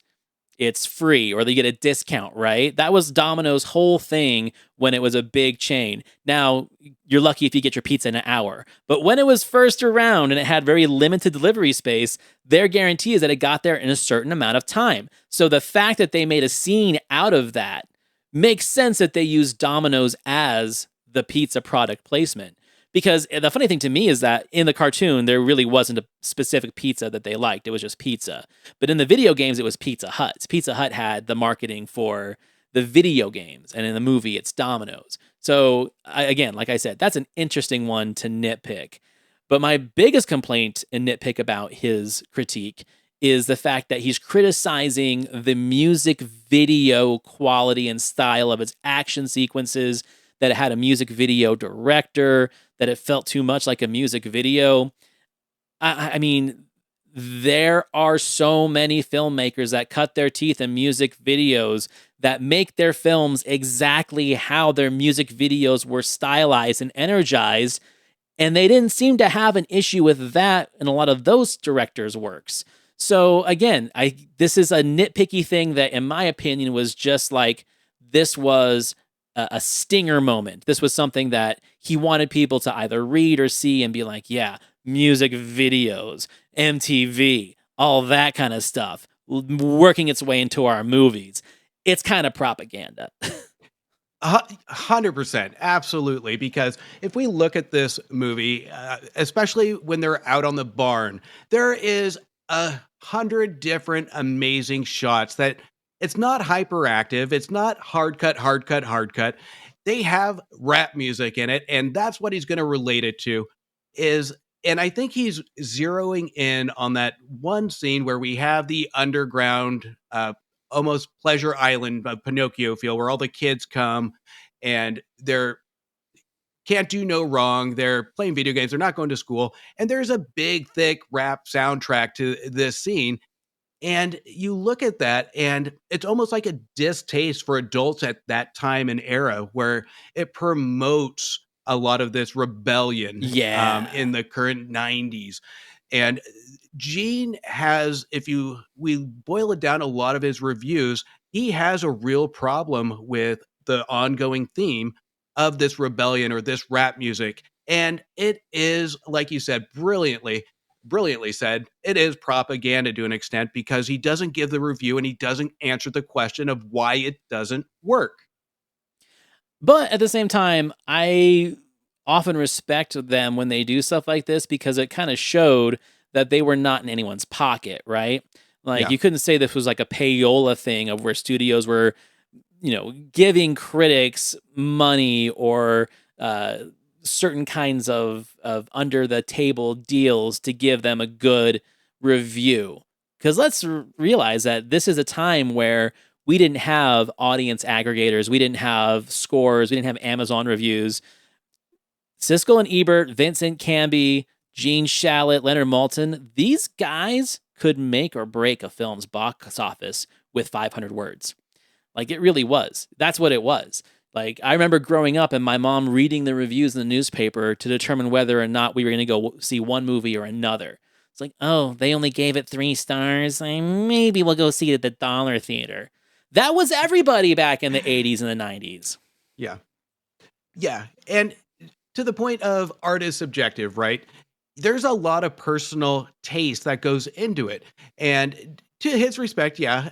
it's free or they get a discount, right? That was Domino's whole thing when it was a big chain. Now, you're lucky if you get your pizza in an hour. But when it was first around and it had very limited delivery space, their guarantee is that it got there in a certain amount of time. So the fact that they made a scene out of that makes sense that they use Domino's as the pizza product placement. Because the funny thing to me is that in the cartoon, there really wasn't a specific pizza that they liked. It was just pizza. But in the video games, it was Pizza Hut. Pizza Hut had the marketing for the video games. And in the movie, it's Domino's. So, again, like I said, that's an interesting one to nitpick. But my biggest complaint and nitpick about his critique is the fact that he's criticizing the music video quality and style of its action sequences, that it had a music video director, that it felt too much like a music video. I mean, there are so many filmmakers that cut their teeth in music videos that make their films exactly how their music videos were stylized and energized. And they didn't seem to have an issue with that in a lot of those directors' works. So again, this is a nitpicky thing that, in my opinion, was just like this was a stinger moment. This was something that he wanted people to either read or see and be like, yeah, music videos, MTV, all that kind of stuff, working its way into our movies. It's kind of propaganda. 100%, absolutely. Because if we look at this movie, especially when they're out on the barn, there is 100 different amazing shots that it's not hyperactive, it's not hard cut, hard cut, hard cut. They have rap music in it, and that's what he's going to relate it to. Is and I think he's zeroing in on that one scene where we have the underground, almost Pleasure Island, Pinocchio feel, where all the kids come and they're can't do no wrong. They're playing video games. They're not going to school. And there's a big, thick rap soundtrack to this scene. And you look at that, and it's almost like a distaste for adults at that time and era where it promotes a lot of this rebellion Yeah. in the current 90s. And Gene has, if you we boil it down, a lot of his reviews, he has a real problem with the ongoing theme of this rebellion or this rap music. And it is, like you said, brilliantly said, it is propaganda to an extent because he doesn't give the review and he doesn't answer the question of why it doesn't work. But at the same time, I often respect them when they do stuff like this because it kind of showed that they were not in anyone's pocket, right? Like Yeah. you couldn't say this was like a payola thing of where studios were, giving critics money or certain kinds of under the table deals to give them a good review. Because let's realize that this is a time where we didn't have audience aggregators, we didn't have scores, we didn't have Amazon reviews. Siskel and Ebert, Vincent Canby, Gene Shalit, Leonard Maltin, these guys could make or break a film's box office with 500 words. Like it really was. That's what it was. Like I remember growing up and my mom reading the reviews in the newspaper to determine whether or not we were going to go see one movie or another. It's like, oh, they only gave it 3 stars. Maybe we'll go see it at the dollar theater. That was everybody back in the 80s and the 90s. Yeah. Yeah. And to the point of art is subjective, right? there's a lot of personal taste that goes into it. And to his respect, yeah,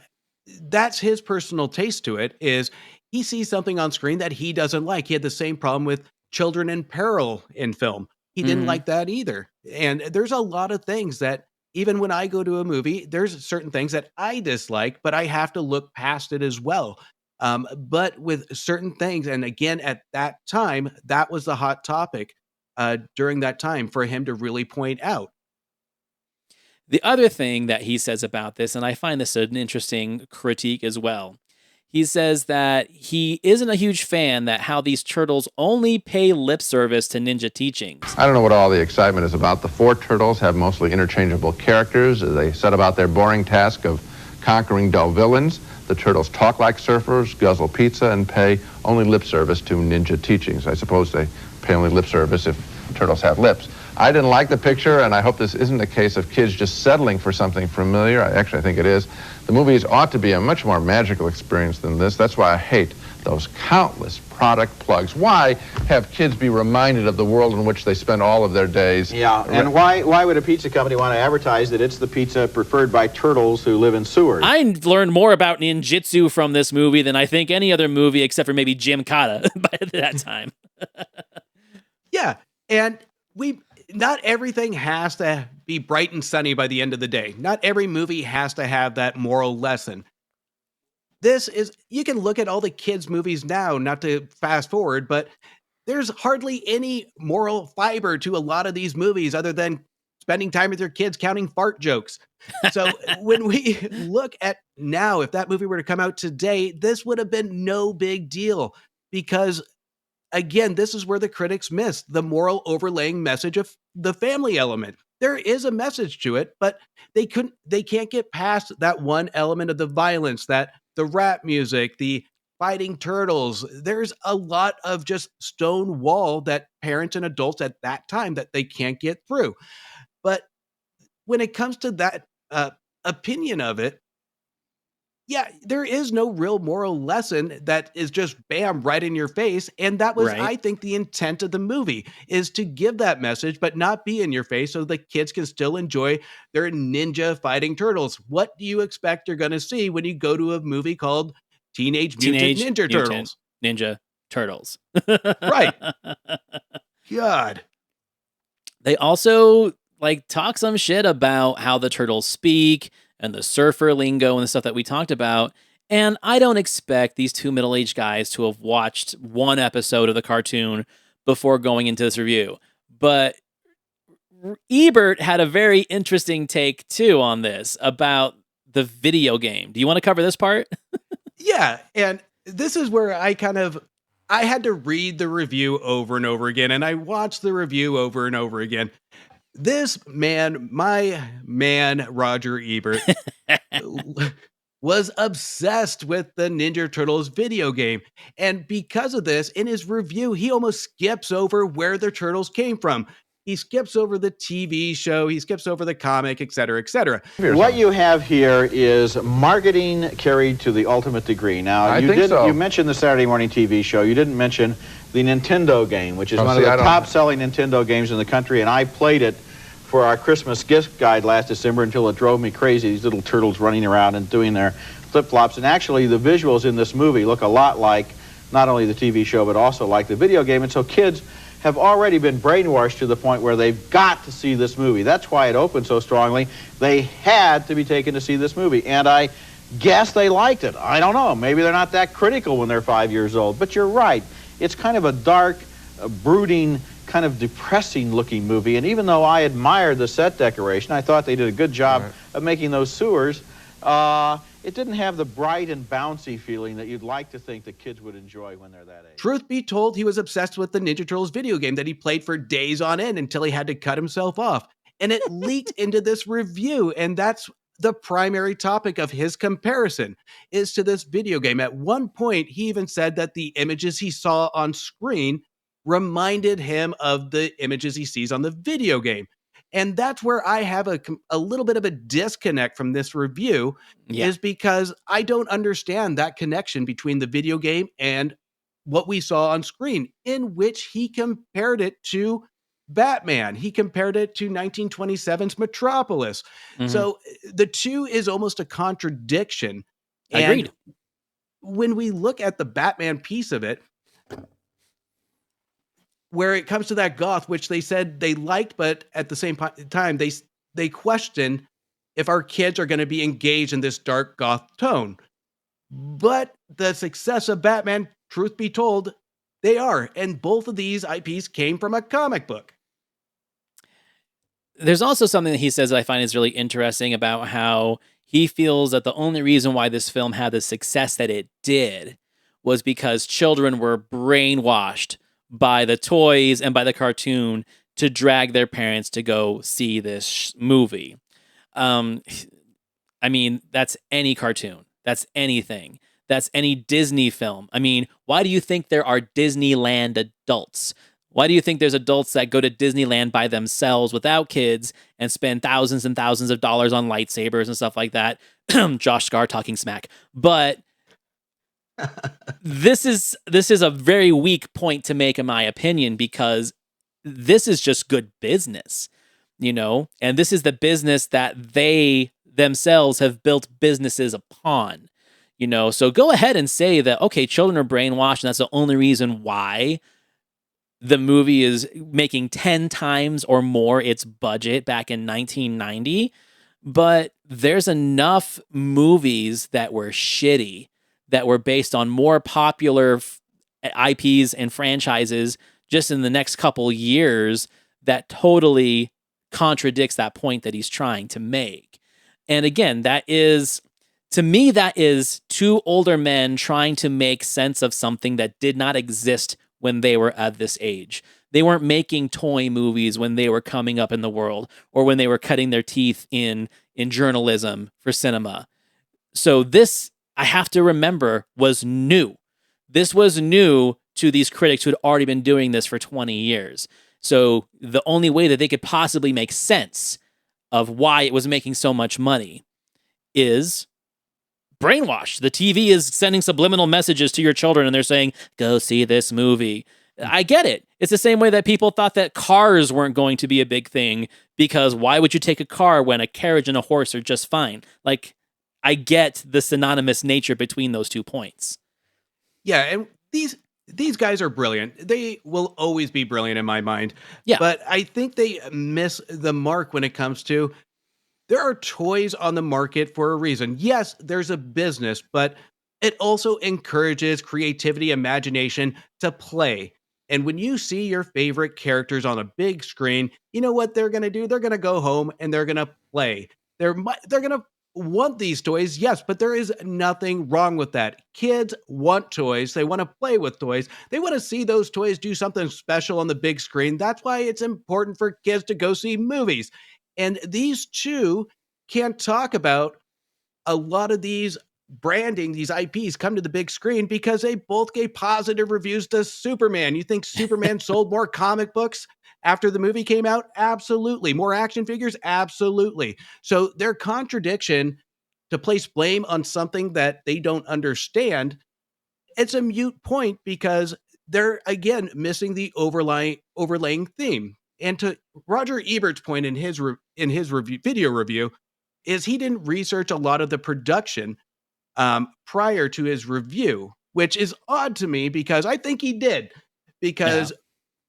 that's his personal taste to it is he sees something on screen that he doesn't like. He had the same problem with Children in Peril in film. He didn't Mhm. like that either. And there's a lot of things that even when I go to a movie, there's certain things that I dislike, but I have to look past it as well. But with certain things, and again, at that time, that was the hot topic during that time for him to really point out. The other thing that he says about this, and I find this an interesting critique as well, he says that he isn't a huge fan that how these turtles only pay lip service to ninja teachings. I don't know what all the excitement is about. The four turtles have mostly interchangeable characters. They set about their boring task of conquering dull villains. The turtles talk like surfers, guzzle pizza, and pay only lip service to ninja teachings. I suppose they pay only lip service if turtles have lips. I didn't like the picture, and I hope this isn't a case of kids just settling for something familiar. I think it is. The movies ought to be a much more magical experience than this. That's why I hate those countless product plugs. Why have kids be reminded of the world in which they spend all of their days? Yeah, and why would a pizza company want to advertise that it's the pizza preferred by turtles who live in sewers? I learned more about ninjutsu from this movie than I think any other movie except for maybe Jim Kata by that time. Yeah. And not everything has to be bright and sunny by the end of the day. Not every movie has to have that moral lesson. You can look at all the kids' movies now, not to fast forward, but there's hardly any moral fiber to a lot of these movies other than spending time with your kids counting fart jokes. So when we look at now, if that movie were to come out today, this would have been no big deal because again, this is where the critics missed the moral overlaying message of the family element. There is a message to it, but they can't get past that one element of the violence, that the rap music, the fighting turtles. There's a lot of just stone wall that parents and adults at that time that they can't get through. But when it comes to that opinion of it, yeah, there is no real moral lesson that is just bam right in your face. And that was, Right. I think, the intent of the movie is to give that message, but not be in your face so the kids can still enjoy their ninja fighting turtles. What do you expect you're going to see when you go to a movie called Teenage Mutant Teenage Ninja Mutant Turtles? Ninja Turtles. Right. God. They also talk some shit about how the turtles speak and the surfer lingo and the stuff that we talked about. And I don't expect these two middle-aged guys to have watched one episode of the cartoon before going into this review. But Ebert had a very interesting take too on this about the video game. Do you want to cover this part? Yeah, and this is where I had to read the review over and over again, and I watched the review over and over again. This man, my man, Roger Ebert, was obsessed with the Ninja Turtles video game. And because of this, in his review, he almost skips over where the turtles came from. He skips over the TV show, he skips over the comic, et cetera, et cetera. What you have here is marketing carried to the ultimate degree. Now, I think so. You mentioned the Saturday morning TV show. You didn't mention the Nintendo game, which is one of see, the I don't- top-selling Nintendo games in the country, and I played it for our Christmas gift guide last December until it drove me crazy. These little turtles running around and doing their flip-flops. And actually, the visuals in this movie look a lot like not only the TV show, but also like the video game. And so kids have already been brainwashed to the point where they've got to see this movie. That's why it opened so strongly. They had to be taken to see this movie. And I guess they liked it. I don't know. Maybe they're not that critical when they're 5 years old. But you're right. It's kind of a dark, brooding, kind of depressing looking movie. And even though I admired the set decoration, I thought they did a good job of making those sewers, it didn't have the bright and bouncy feeling that you'd like to think that kids would enjoy when they're that age. Truth be told, he was obsessed with the Ninja Turtles video game that he played for days on end until he had to cut himself off. And it leaked into this review, and that's the primary topic of his comparison is to this video game. At one point, he even said that the images he saw on screen reminded him of the images he sees on the video game. And that's where I have a little bit of a disconnect from this review is because I don't understand that connection between the video game and what we saw on screen, in which he compared it to Batman. He compared it to 1927's Metropolis. Mhm. So the two is almost a contradiction. And Agreed. when we look at the Batman piece of it, where it comes to that goth, which they said they liked, but at the same time, they question if our kids are going to be engaged in this dark goth tone. But the success of Batman, truth be told, they are. And both of these IPs came from a comic book. There's also something that he says that I find is really interesting about how he feels that the only reason why this film had the success that it did was because children were brainwashed by the toys and by the cartoon to drag their parents to go see this movie. Um, I mean, that's any cartoon. That's anything. That's any Disney film. I mean, why do you think there are Disneyland adults? Why do you think there's adults that go to Disneyland by themselves without kids and spend thousands and thousands of dollars on lightsabers and stuff like that? Josh Scar talking smack. But this is a very weak point to make in my opinion, because this is just good business, and this is the business that they themselves have built businesses upon. So go ahead and say that, okay, children are brainwashed and that's the only reason why the movie is making 10 times or more its budget back in 1990. But there's enough movies that were shitty, that were based on more popular IPs and franchises just in the next couple years, that totally contradicts that point that he's trying to make. And again, to me, that is two older men trying to make sense of something that did not exist when they were at this age. They weren't making toy movies when they were coming up in the world, or when they were cutting their teeth in journalism for cinema. So this, I have to remember, was new. This was new to these critics who had already been doing this for 20 years. So the only way that they could possibly make sense of why it was making so much money is brainwash. The TV is sending subliminal messages to your children and they're saying, go see this movie. I get it. It's the same way that people thought that cars weren't going to be a big thing, because why would you take a car when a carriage and a horse are just fine? Like, I get the synonymous nature between those 2 points. Yeah, and these guys are brilliant. They will always be brilliant in my mind. Yeah. But I think they miss the mark when it comes to, there are toys on the market for a reason. Yes, there's a business, but it also encourages creativity, imagination to play. And when you see your favorite characters on a big screen, you know what they're going to do? They're going to go home and they're going to play. They're going to want these toys, yes, but there is nothing wrong with that. Kids want toys. They want to play with toys. They want to see those toys do something special on the big screen. That's why it's important for kids to go see movies. And these two can't talk about a lot of these branding, these IPs come to the big screen because they both gave positive reviews to Superman. You think Superman sold more comic books after the movie came out? Absolutely. More action figures? Absolutely. So their contradiction, to place blame on something that they don't understand, it's a mute point, because they're again missing the overlaying theme. And to Roger Ebert's point in his video review, is he didn't research a lot of the production prior to his review, which is odd to me, because I think he did. Because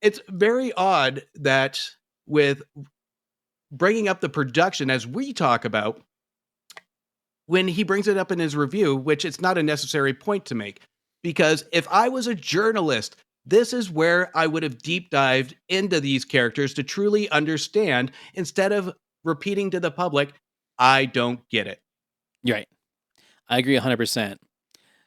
it's very odd that with bringing up the production, as we talk about, when he brings it up in his review, which it's not a necessary point to make. Because if I was a journalist, this is where I would have deep dived into these characters to truly understand, instead of repeating to the public, I don't get it. You're right. I agree 100%.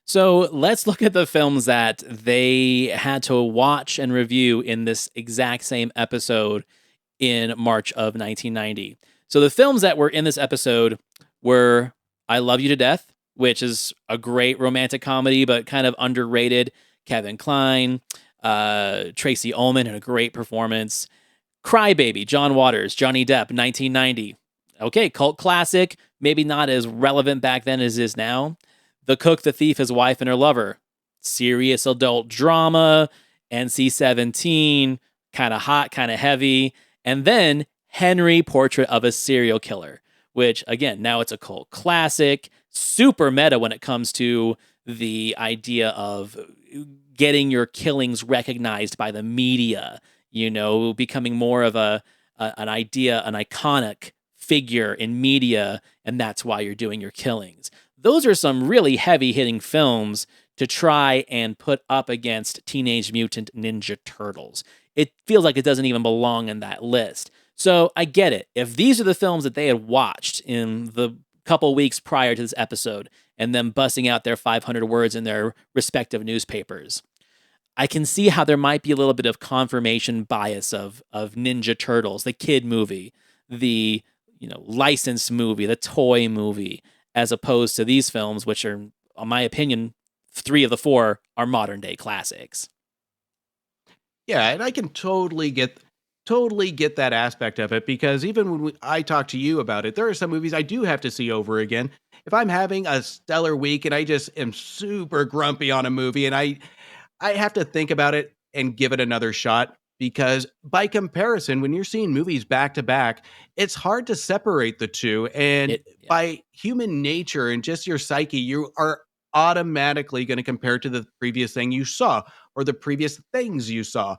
So let's look at the films that they had to watch and review in this exact same episode in March of 1990. So the films that were in this episode were I Love You to Death, which is a great romantic comedy, but kind of underrated. Kevin Kline, Tracy Ullman had a great performance. Crybaby, John Waters, Johnny Depp, 1990. Okay, cult classic, maybe not as relevant back then as it is now. The Cook, the Thief, His Wife, and Her Lover. Serious adult drama, NC-17, kind of hot, kind of heavy. And then Henry, Portrait of a Serial Killer, which again, now it's a cult classic, super meta when it comes to the idea of getting your killings recognized by the media, becoming more of an idea, an iconic figure in media, and that's why you're doing your killings. Those are some really heavy hitting films to try and put up against Teenage Mutant Ninja Turtles. It feels like it doesn't even belong in that list. So I get it. If these are the films that they had watched in the couple weeks prior to this episode and them busting out their 500 words in their respective newspapers, I can see how there might be a little bit of confirmation bias of Ninja Turtles, the kid movie, the licensed movie, the toy movie, as opposed to these films, which are, in my opinion, 3 of the 4 are modern day classics. Yeah, and I can totally get that aspect of it, because even when I talk to you about it, there are some movies I do have to see over again. If I'm having a stellar week and I just am super grumpy on a movie and I have to think about it and give it another shot, because by comparison, when you're seeing movies back to back, it's hard to separate the two. And Yeah. by human nature and just your psyche, you are automatically going to compare to the previous thing you saw or the previous things you saw.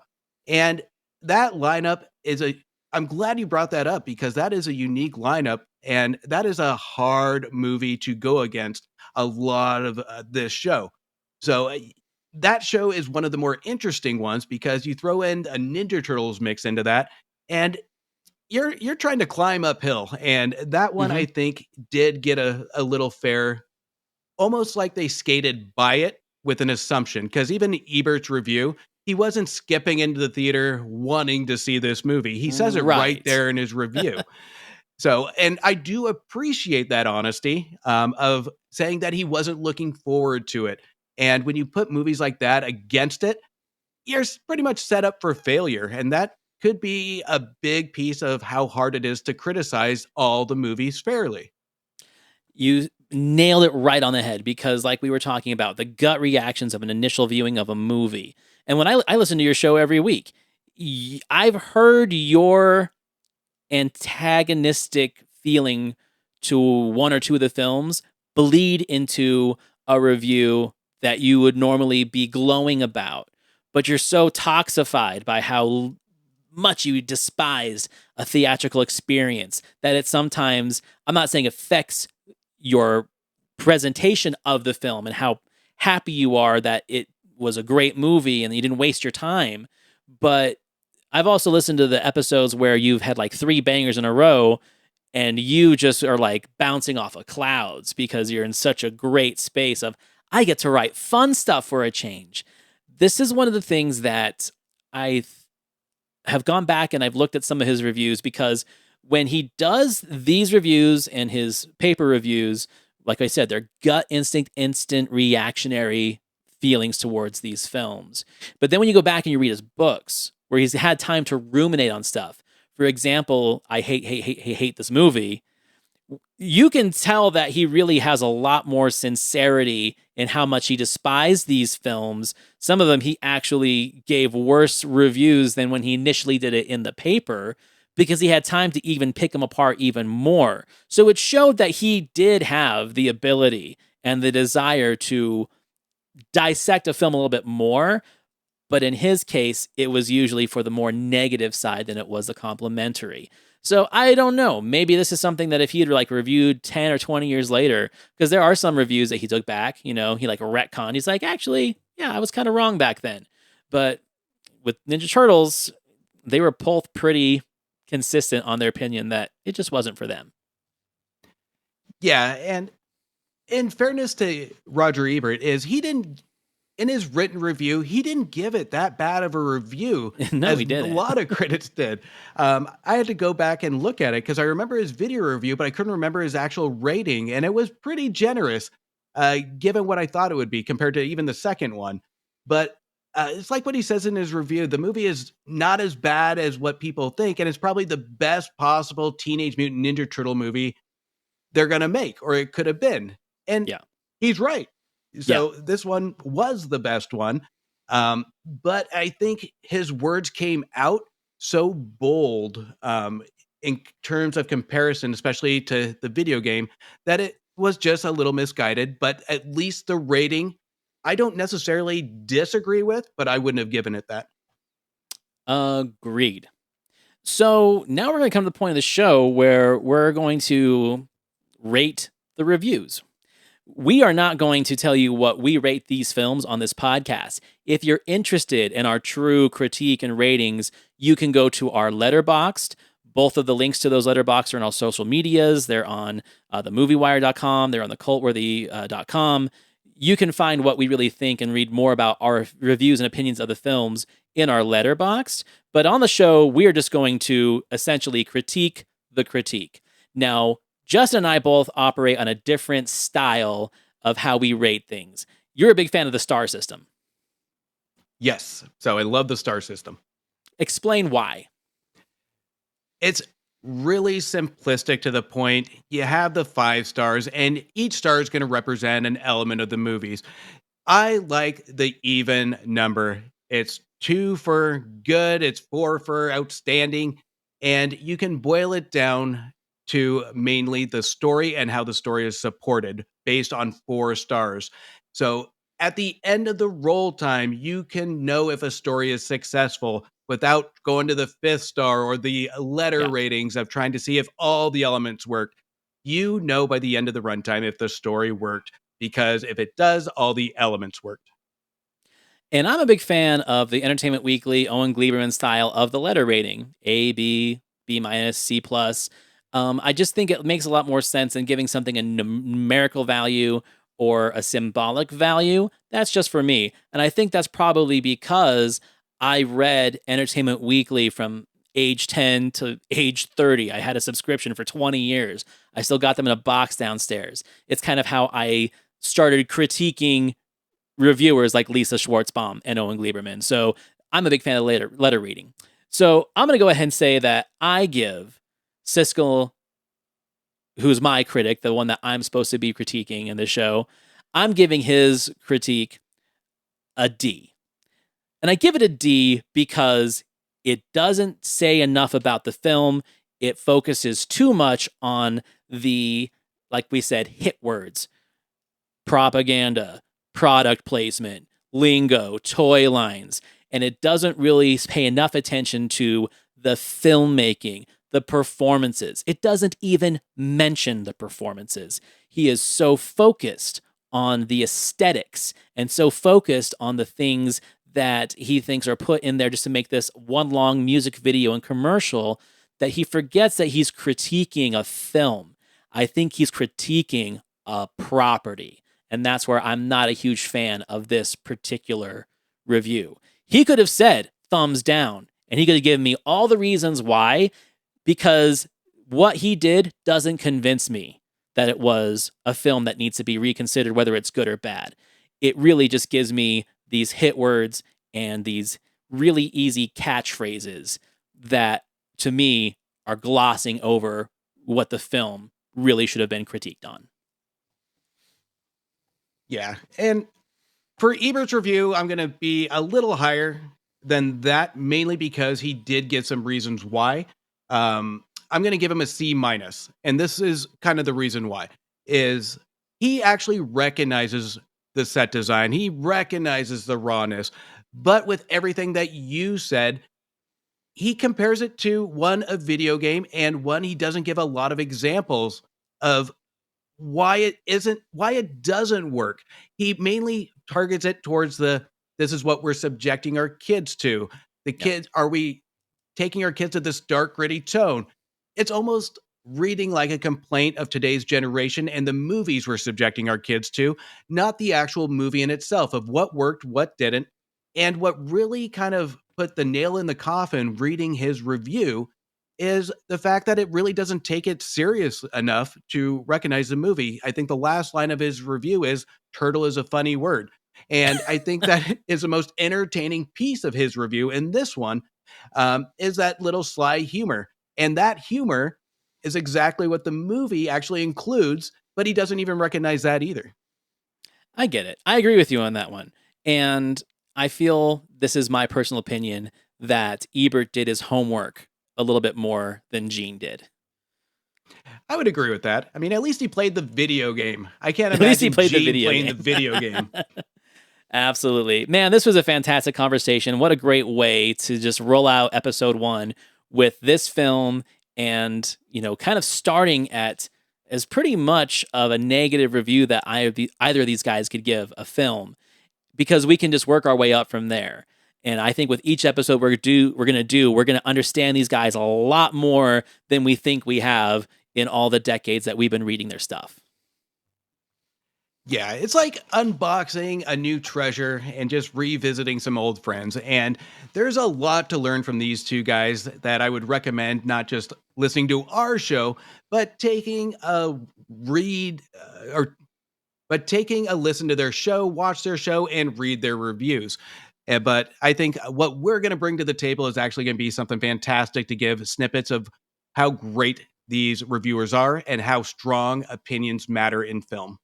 And that lineup I'm glad you brought that up, because that is a unique lineup. And that is a hard movie to go against a lot of this show. So that show is one of the more interesting ones, because you throw in a Ninja Turtles mix into that, and you're trying to climb uphill. And that one, Mm-hmm. I think, did get a little fair, almost like they skated by it with an assumption. Because even Ebert's review, he wasn't skipping into the theater wanting to see this movie. He says it right Right. there in his review. So, and I do appreciate that honesty, of saying that he wasn't looking forward to it. And when you put movies like that against it, you're pretty much set up for failure. And that could be a big piece of how hard it is to criticize all the movies fairly. You nailed it right on the head, because like we were talking about, the gut reactions of an initial viewing of a movie. And when I listen to your show every week, I've heard your antagonistic feeling to one or two of the films bleed into a review that you would normally be glowing about, but you're so toxified by how much you despise a theatrical experience that it sometimes, I'm not saying affects your presentation of the film and how happy you are that it was a great movie and you didn't waste your time, but I've also listened to the episodes where you've had like 3 bangers in a row and you just are like bouncing off of clouds because you're in such a great space of, I get to write fun stuff for a change. This is one of the things that I have gone back and I've looked at some of his reviews, because when he does these reviews and his paper reviews, like I said, they're gut instinct, instant reactionary feelings towards these films. But then when you go back and you read his books, where he's had time to ruminate on stuff, for example, I hate this movie, you can tell that he really has a lot more sincerity in how much he despised these films. Some of them he actually gave worse reviews than when he initially did it in the paper, because he had time to even pick them apart even more. So it showed that he did have the ability and the desire to dissect a film a little bit more. But in his case, it was usually for the more negative side than it was the complimentary. So I don't know. Maybe this is something that if he had like reviewed 10 or 20 years later, because there are some reviews that he took back, he like retconned. He's like, actually, yeah, I was kind of wrong back then. But with Ninja Turtles, they were both pretty consistent on their opinion that it just wasn't for them. Yeah, and in fairness to Roger Ebert, is he didn't, in his written review, he didn't give it that bad of a review No, as he a didn't. lot of critics did. I had to go back and look at it because I remember his video review, but I couldn't remember his actual rating, and it was pretty generous, given what I thought it would be compared to even the second one. But it's like what he says in his review: the movie is not as bad as what people think, and it's probably the best possible Teenage Mutant Ninja Turtle movie they're going to make, or it could have been. And Yeah. he's right. Yeah. So this one was the best one. But I think his words came out so bold in terms of comparison, especially to the video game, that it was just a little misguided. But at least the rating, I don't necessarily disagree with, but I wouldn't have given it that. Agreed. So now we're going to come to the point of the show where we're going to rate the reviews. We are not going to tell you what we rate these films on this podcast. If you're interested in our true critique and ratings, you can go to our Letterboxd. Both of the links to those Letterboxd are in our social medias. They're on themoviewire.com. They're on thecultworthy.com. You can find what we really think and read more about our reviews and opinions of the films in our Letterboxd. But on the show, we are just going to essentially critique the critique. Now, Justin and I both operate on a different style of how we rate things. You're a big fan of the star system. Yes. So I love the star system. Explain why. It's really simplistic to the point. You have the 5 stars, and each star is going to represent an element of the movies. I like the even number. It's 2 for good, it's 4 for outstanding, and you can boil it down to mainly the story and how the story is supported based on 4 stars. So at the end of the roll time, you can know if a story is successful without going to the 5th star or the letter ratings of trying to see if all the elements work. You know by the end of the runtime if the story worked, because if it does, all the elements worked. And I'm a big fan of the Entertainment Weekly Owen Gleiberman style of the letter rating: A, B, B minus, C plus. I just think it makes a lot more sense than giving something a numerical value or a symbolic value. That's just for me. And I think that's probably because I read Entertainment Weekly from age 10 to age 30. I had a subscription for 20 years. I still got them in a box downstairs. It's kind of how I started critiquing reviewers like Lisa Schwartzbaum and Owen Gleiberman. So I'm a big fan of letter reading. So I'm going to go ahead and say that I give Siskel, who's my critic, the one that I'm supposed to be critiquing in the show, I'm giving his critique a D. And I give it a D because it doesn't say enough about the film. It focuses too much on the, like we said, hit words: propaganda, product placement, lingo, toy lines. And it doesn't really pay enough attention to the filmmaking, the performances. It doesn't even mention the performances. He is so focused on the aesthetics and so focused on the things that he thinks are put in there just to make this one long music video and commercial that he forgets that he's critiquing a film. I think he's critiquing a property. And that's where I'm not a huge fan of this particular review. He could have said thumbs down, and he could have given me all the reasons why, because what he did doesn't convince me that it was a film that needs to be reconsidered, whether it's good or bad. It really just gives me these hit words and these really easy catchphrases that, to me, are glossing over what the film really should have been critiqued on. Yeah. And for Ebert's review, I'm going to be a little higher than that, mainly because he did give some reasons why. I'm going to give him a C minus. And this is kind of the reason why, is he actually recognizes the set design. He recognizes the rawness, but with everything that you said, he compares it to a video game, and he doesn't give a lot of examples of why it doesn't work. He mainly targets it towards this is what we're subjecting our kids to. The kids, are we taking our kids to this dark, gritty tone? It's almost reading like a complaint of today's generation and the movies we're subjecting our kids to, not the actual movie in itself, of what worked, what didn't. And what really kind of put the nail in the coffin reading his review is the fact that it really doesn't take it serious enough to recognize the movie. I think the last line of his review is "turtle is a funny word." And I think that is the most entertaining piece of his review. And this one is that little sly humor. And that humor is exactly what the movie actually includes, but he doesn't even recognize that either. I get it. I agree with you on that one. And I feel, this is my personal opinion, that Ebert did his homework a little bit more than Gene did. I would agree with that. I mean, at least he played the video game. I can't At least he imagine played the Gene video playing game. the video game. Absolutely. Man, this was a fantastic conversation. What a great way to just roll out episode 1 with this film and, kind of starting at as pretty much of a negative review that either of these guys could give a film, because we can just work our way up from there. And I think with each episode we're going to understand these guys a lot more than we think we have in all the decades that we've been reading their stuff. Yeah, it's like unboxing a new treasure and just revisiting some old friends. And there's a lot to learn from these two guys that I would recommend not just listening to our show, but taking a listen to their show, watch their show, and read their reviews. But I think what we're going to bring to the table is actually going to be something fantastic to give snippets of how great these reviewers are and how strong opinions matter in film.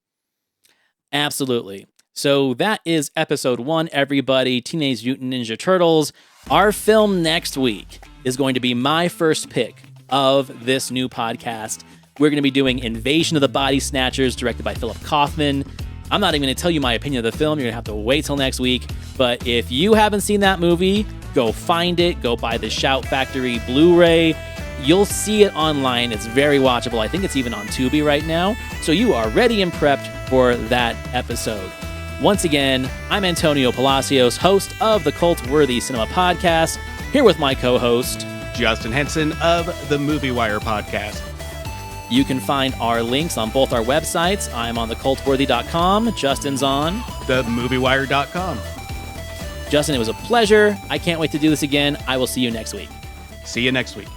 Absolutely. So that is episode 1, everybody. Teenage Mutant Ninja Turtles. Our film next week is going to be my first pick of this new podcast. We're going to be doing Invasion of the Body Snatchers, directed by Philip Kaufman. I'm not even going to tell you my opinion of the film. You're going to have to wait till next week. But if you haven't seen that movie, go find it. Go buy the Shout Factory Blu-ray. You'll see it online. It's very watchable. I think it's even on Tubi right now. So you are ready and prepped for that episode. Once again, I'm Antonio Palacios, host of the Cult-Worthy Cinema Podcast, here with my co-host, Justin Henson of the Movie Wire Podcast. You can find our links on both our websites. I'm on thecultworthy.com. Justin's on themoviewire.com. Justin, it was a pleasure. I can't wait to do this again. I will see you next week. See you next week.